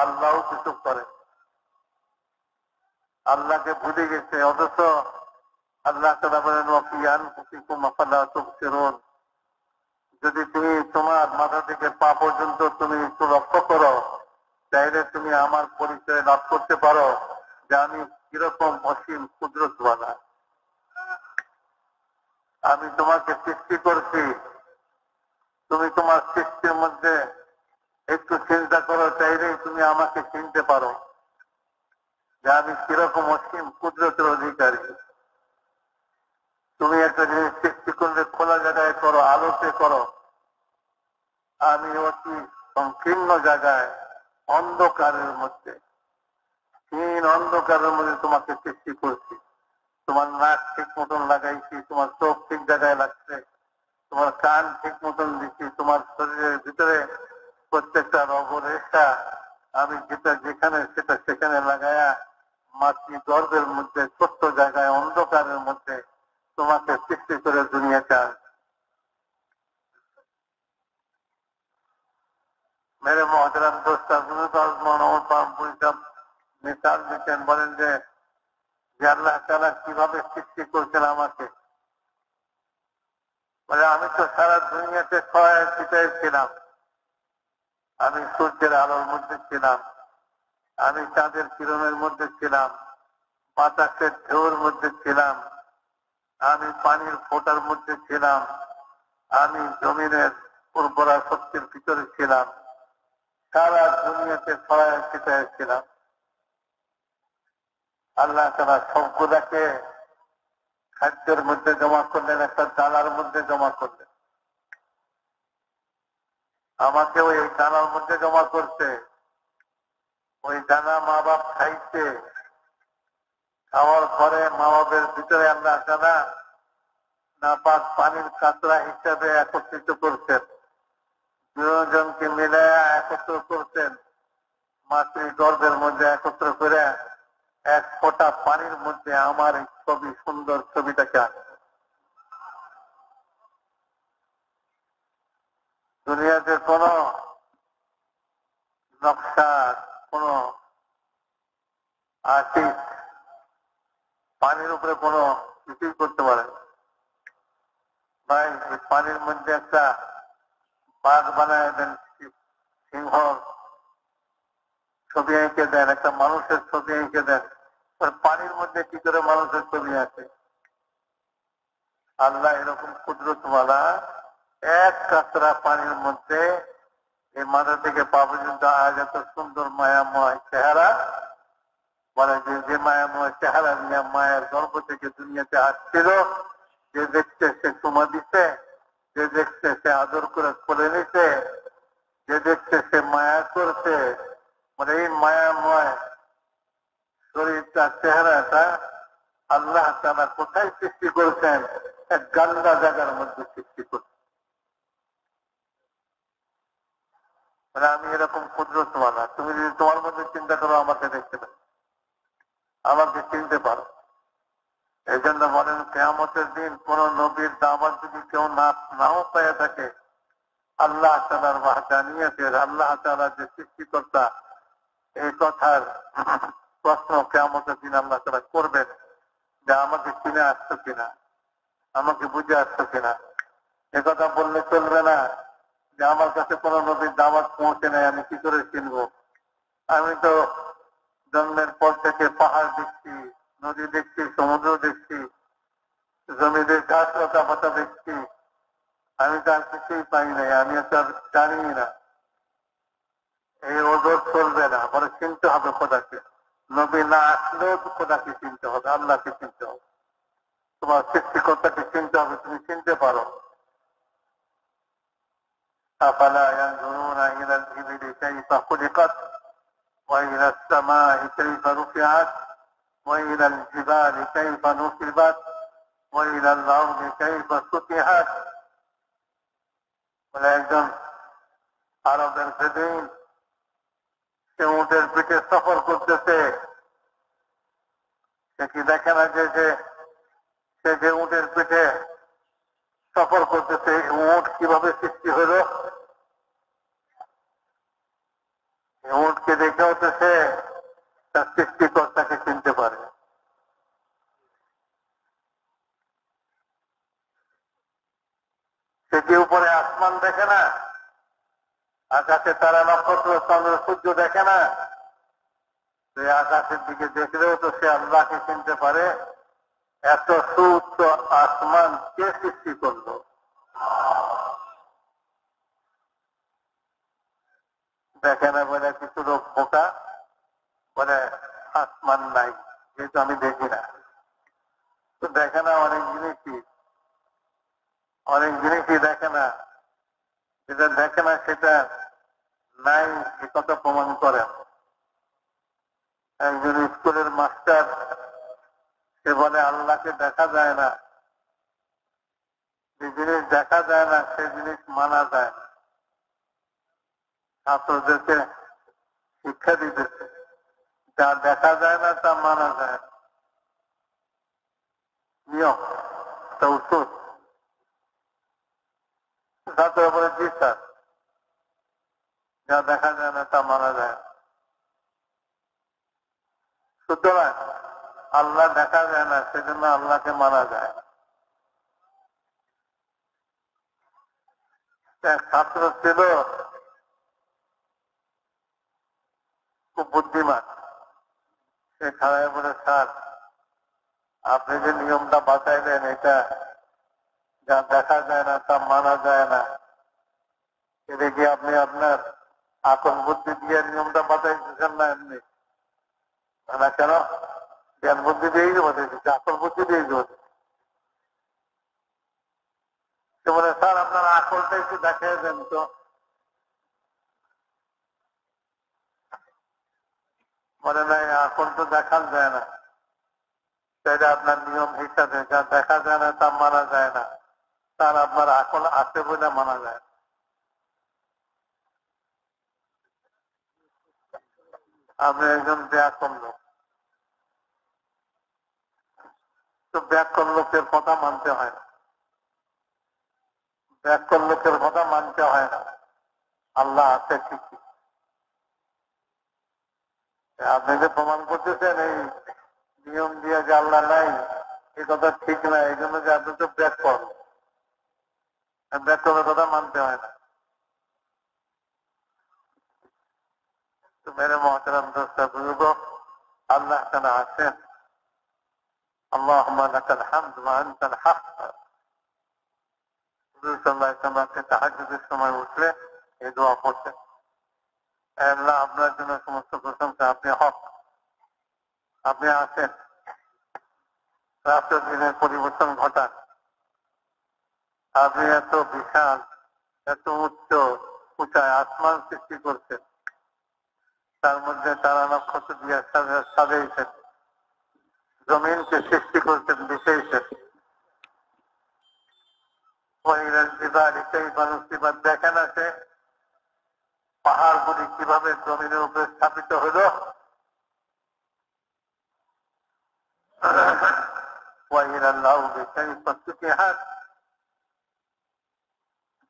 আল্লাহও কিছু করে, আল্লাহকে ভুলে গেছে। অথচ আল্লাহ তাআলা বলেন ওয়াফি আনফুসিকুম আফালা তুবসিরুন, যদি তুমি তোমার মাথা থেকে পা পর্যন্ত তুমি একটু লক্ষ্য করো, চাইলে তুমি আমার পরিচয় লাভ করতে পারো যে আমি কিরকম অসীম কুদরতওয়ালা। আমি তোমাকে সৃষ্টি করছি, তুমি তোমার সৃষ্টির মধ্যে একটু চিন্তা করো, চাইলেই তুমি আমাকে চিনতে পারো যে আমি কিরকম অসীম কুদরতের অধিকারী। তুমি একটা জিনিস সৃষ্টি করলে খোলা জায়গায় করো, আলোতে করো, আমি অতি সংকীর্ণ জায়গায় অন্ধকারের মধ্যে, ক্ষীণ অন্ধকারের মধ্যে তোমাকে সৃষ্টি করছি। তোমার নাক ঠিক মতন লাগাইছি, তোমার চোখ ঠিক জায়গায় লাগছে, তোমার কান ঠিক মতন দিচ্ছি, তোমার শরীরের ভিতরে প্রত্যেকটা রগরেখা আমি যেটা যেখানে সেটা সেখানে লাগায়া মাতৃ গর্ভের মধ্যে ছোট্ট জায়গায় অন্ধকারের মধ্যে তোমাকে সৃষ্টি করে দুনিয়াটা। মেরে মহতরাম দোস্ত মিসাল দিচ্ছেন, বলেন যে আল্লাহ তাআলা কিভাবে সৃষ্টি করছেন আমাকে। বলে আমি তো সারা দুনিয়াতে ছয় ছিটায় ছিলাম, আমি সূর্যের আলোর মধ্যে ছিলাম, আমি চাঁদের কিরণের মধ্যে ছিলাম, বাতাসের ঢেউর মধ্যে ছিলাম, আমি পানির ফোঁটার মধ্যে ছিলাম, আমি জমিনের উর্বরা শক্তির ভিতরে ছিলাম, সারা দুনিয়াতে ছড়ায় ছিটায় ছিলাম। আল্লাহ তাআলা সবগুলাকে খাদ্যের মধ্যে জমা করলেন, একটা ডালার মধ্যে জমা করলেন। আমাকে ওই ডালার মধ্যে জমা করছে, ওই ডানা মা বাপ খাইছে, খাওয়ার পরে মা বাপের ভিতরে আল্লাহ তাআলা নাপাক পানির কাতরা হিসাবে একত্রিত করছেন, দুজনকে মিলে একত্র করছেন, মাতৃ গর্ভের মধ্যে একত্র করে এক ফোঁটা পানির মধ্যে আমার এই ছবি, সুন্দর ছবিটাকে আঁকছে। দুনিয়াতে কোন নকশা, কোন আর্টিস্ট পানির উপরে কোনো কিছুই করতে পারে না। ভাই পানির মধ্যে একটা বাঘ বানায় দেন, সিংহ ছবি এঁকে দেন, একটা মানুষের ছবি এঁকে দেন, পানির মধ্যে কি করে মানুষের ছবি আছে? আল্লাহ এরকম কুদরতওয়ালা এক কাতরা পানির মধ্যে এই মাথা থেকে পা পর্যন্ত আজ এত সুন্দর মায়াময় চেহারা, বলে যে মায়াময় চেহারা নিয়ে মায়ের গর্ভ থেকে দুনিয়াতে আসছিল, যে দেখছে সে চুমা দিচ্ছে, যে দেখছে সে আদর করে কোলে নিছে, যে দেখছে সে মায়া করছে, মানে এই মায়াময় শরীরটা, চেহারাটা আল্লাহ তাআলা কোথায় সৃষ্টি করেছেন? এক গান্দা জায়গার মধ্যে সৃষ্টি করছেন। আমি এরকম কুদরতওয়ালা, তুমি যদি তোমার মধ্যে চিন্তা করো আমাকে দেখতে পারো, আমাকে চিনতে পারো। এই জন্য বলেন কিয়ামতের দিন কোন নবীর দাওয়াত যদি কেউ নাও পেয়ে থাকে, আল্লাহ তাআলার ওয়াহদানিয়তের, আল্লাহ তাআলা যে সৃষ্টিকর্তা, এই কথার প্রশ্ন কিয়ামতের দিন আল্লাহ তাআলা করবেন যে আমাকে চিনে আসছো কিনা, আমাকে বুঝে আসছো কিনা। একথা বললে চলবে না যে আমার কাছে কোন নবীর দাওয়াত পৌঁছে নেয়, আমি কি করে চিনবো? আমি তো জন্মের পর থেকে পাহাড় দেখছি, নদী দেখছি, সমুদ্র দেখছি, জমিদের গাছ লতা পাতা দেখছি, আমি তো আর কিছুই পাই নাই, আমি তো আর জানি না। এই ওজোর চলবে না, বলে চিনতে হবে খোদাকে। নবী না আসলেও খোদাকে চিনতে হবে, আল্লাহকে চিনতে হবে, তোমার সৃষ্টিকর্তাকে চিনতে হবে, তুমি চিনতে পারো। أفلا ينظرون إلى الإبل كيف خلقت وإلى السماء كيف رفعت وإلى الجبال كيف نصبت وإلى الأرض كيف سطحت। বলে একজন আরবের বেদুইন, সে উটের পিঠে সফর করতেছে, সে কি দেখে না যে সে যে উটের পিঠে সফর করতেছে, উট কিভাবে সৃষ্টি হলো? উটকে দেখেও তো সে তার সৃষ্টিকর্তাকে চিনতে পারে। সে কি উপরে আসমান দেখে না, আকাশে তারা নক্ষত্র চন্দ্র সূর্য দেখে না? সে আকাশের দিকে দেখলেও তো সে আল্লাহকে চিনতে পারে। এত সুউচ্চ আসমান কে সৃষ্টি করলো? দেখে না বলে কিছু লোক বোকা, বলে আসমান নাই, যেহেতু আমি দেখি না। তো দেখে না অনেক জিনিসই দেখে না। যেটা দেখে না সেটা নাই, এ কথা প্রমাণ করে। একজন স্কুলের মাস্টার, সে বলে আল্লাহকে দেখা যায় না। যে জিনিস দেখা যায় না সে জিনিস মানা যায় না। ছাত্রদেরকে শিক্ষা দিতেছে, যা দেখা যায় না তা মানা যায় না। নিয়ম, তা উচিত। ছাত্র বলে জি স্যার, যা দেখা যায় না তা মানা যায় না। সুতরাং আল্লাহ দেখা যায় না, সেজন্য আল্লাহকে মানা যায় না। এক ছাত্র ছিল খুব বুদ্ধিমান। সে খাড়ায় বলে, স্যার আপনি যে নিয়মটা বাঁচাইলেন, এটা যা দেখা যায় না তা মানা যায় না, এটা কি আপনি আপনার আকল বুদ্ধি দিয়ে নিয়মটা বাঁচাইতেছেন না এমনি? না কেন? জ্ঞান বুদ্ধি দিয়েই বাঁচাইতেছে, আকল বুদ্ধি দিয়েই বাঁচাইছে। সে বলে, স্যার আপনার আকলটা একটু দেখাই দেন তো। বলে না, আকল তো দেখান যায় না, সেটা আপনার নিয়ম হিসাবে যা দেখা যায় না তা মানা যায় না, তার আপনার আকল আছে বলে মানা যায়। আপনি একজন ব্যাকরণ লোক, তো ব্যাকরণ লোকের কথা মানতে হয় না। ব্যাকরণ লোকের কথা মানতে হয় না। আল্লাহ আছে ঠিকই, আপনি যে প্রমাণ করতেছেন এই নিয়ম দিয়ে যে আল্লাহ নাই, এই কথা ঠিক না। এই জন্য যে আপনি তো ব্যাকরণ, ব্যাকরণের কথা মানতে হয় না। তো মেরে মহতারাম দোস্ত বুজুর্গ, আল্লাহ তাআলা আছেন। আল্লাহুম্মা লাকাল হামদু ওয়া আনতাল হক। হুজুর সাল্লাল্লাহু আলাইহি ওয়াসাল্লাম তাহাজ্জুদের সময় উঠলে এই দোয়া পড়তেন, আল্লাহ আপনার জন্য সমস্ত প্রশংসা, আপনি হক, আপনি আছেন, রাত্র দিনের পরিবর্তন ঘটান। আপনি এত বিশাল, এত উঁচায় আসমান সৃষ্টি করছেন, তার মধ্যে তারা নক্ষত্র দিয়ে সাজাইছেন, জমিনকে সৃষ্টি করছেন, বিছাইছেন। দেখেন আছে পাহাড়গুলি কিভাবে জমিনের উপরে স্থাপিত হলো,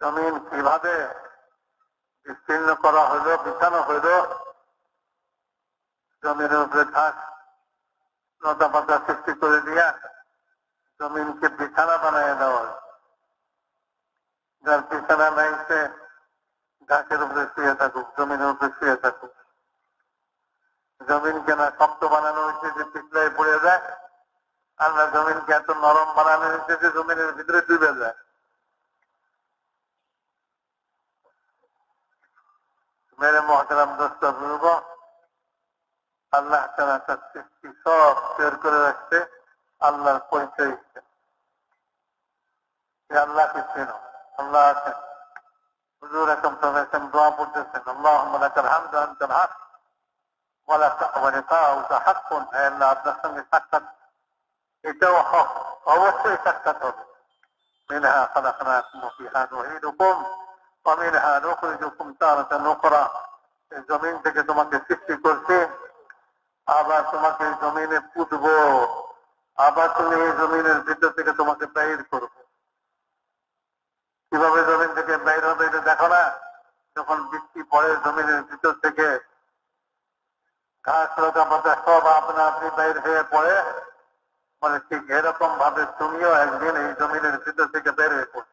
জমিন কিভাবে বিস্তীর্ণ করা হলো, বিছানো হইল, জমিনের উপরে ঘাস লতা পাতা সৃষ্টি করে দিয়া জমিনকে বিছানা বানায় দেওয়া হয়। যার বিছানা নাই সে ঘাসের উপরে শুয়ে থাকুক, জমিনের উপরে শুয়ে থাকুক। জমিনকে না শক্ত বানানো হয়েছে যে পিছলায় পড়ে যায়, আর না জমিনকে এত নরম বানানো হয়েছে যে জমিনের ভিতরে ডুবে যায়। মেরে মহতারাম দোস্ত বুজুর্গ, আল্লাহ তাআলা তার সৃষ্টি সব তৈরি করে রাখছে আল্লাহর পরিচয় হিসেবে। আল্লাহকে চেনো, আল্লাহ আছেন। হুজুর আকরাম সাল্লাল্লাহু আলাইহি ওয়াসাল্লাম দোয়া পড়তেছেন, আল্লাহুম্মা লাকাল হামদু আনতাল হক ওয়া লিকাউকা হাক্কুন। হে আল্লাহ, আপনার সঙ্গে সাক্ষাৎ এটাও হক, অবশ্যই সাক্ষাৎ হবে। মিনহা খালাকনাকুম ওয়া ফিহা নুঈদুকুম ওয়া মিনহা নুখরিজুকুম তারাতান উখরা। এই জমিন থেকে তোমাকে সৃষ্টি করছে, আবার তোমাকে জমিনে পুঁতবো, আবার তুমি এই জমিনের ভিতর থেকে তোমাকে বাইর করবো। কিভাবে জমিন থেকে বাইর হবে এটা দেখো না? যখন বৃষ্টি পড়ে জমিনের ভিতর থেকে ঘাস লতা পাতা সব আপনা আপনি বাইর হয়ে পড়ে, মানে ঠিক এরকম ভাবে তুমিও একদিন এই জমিনের ভিতর থেকে বের হয়ে পড়বে।